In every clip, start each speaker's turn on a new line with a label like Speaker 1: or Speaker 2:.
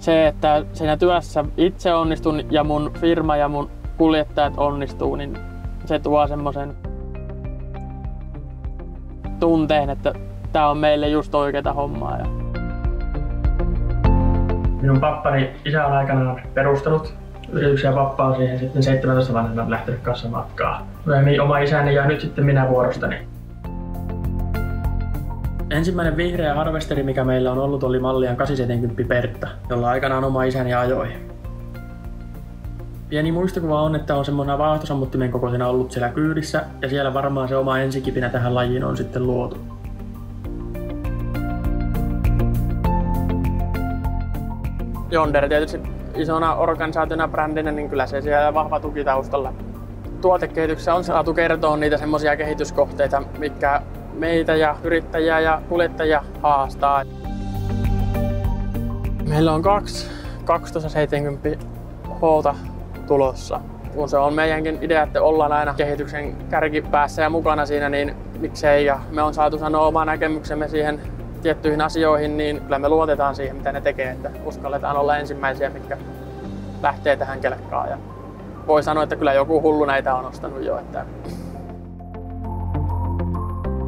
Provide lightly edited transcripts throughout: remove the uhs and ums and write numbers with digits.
Speaker 1: se, että siinä työssä itse onnistun ja mun firma ja mun kuljettajat onnistuu, niin se tuo semmoisen tunteen, että tää on meille just oikeeta hommaa. Minun pappani isä on aikanaan perustanut yrityksen ja pappa on siihen sitten 17-vuotiaana lähtenyt kanssa matkaa. Oma isäni ja nyt sitten minä vuorostani. Ensimmäinen vihreä harvesteri, mikä meillä on ollut, oli mallian 870 Pertta, jolla aikanaan oma isäni ajoi. Pieni muistokuva on, että on semmoinen vaahtosammuttimen kokoisena ollut siellä kyydissä ja siellä varmaan se oma ensikipinä tähän lajiin on sitten luotu. Yonder tietysti isona organisaationa, brändinä, niin kyllä se siellä vahva tuki taustalla. Tuotekehityksessä on saatu kertoa niitä semmoisia kehityskohteita, mitkä meitä ja yrittäjiä ja kuljettajia haastaa. Meillä on 1270 H:ta tulossa. Kun se on meidänkin idea, että ollaan aina kehityksen kärkipäässä ja mukana siinä, niin miksei. Ja me on saatu sanoa oma näkemyksemme siihen tiettyihin asioihin, niin kyllä me luotetaan siihen, mitä ne tekee, että uskalletaan olla ensimmäisiä, mitkä lähtee tähän kelkkaan. Ja voi sanoa, että kyllä joku hullu näitä on ostanut jo. Että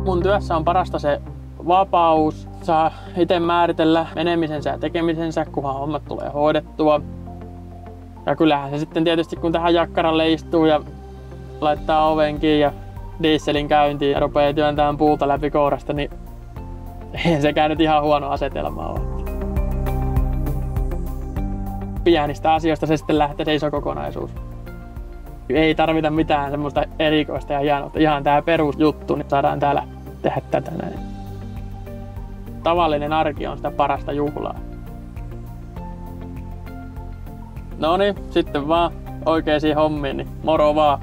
Speaker 1: mun työssä on parasta se vapaus, saa itse määritellä menemisensä ja tekemisensä, kunhan hommat tulee hoidettua. Ja kyllähän se sitten tietysti, kun tähän jakkaralle istuu ja laittaa oven kiinni ja dieselin käyntiin ja rupeaa työntämään puuta läpi kourasta, niin ei sekään nyt ihan huono asetelma ole. Pienistä asioista se sitten lähtee se iso kokonaisuus. Ei tarvita mitään semmoista erikoista ja hienoa. Ihan tää perusjuttu, niin saadaan täällä tehdä tätä näin. Tavallinen arki on sitä parasta juhlaa. No niin, sitten vaan oikeisiin hommiin, niin moro vaan!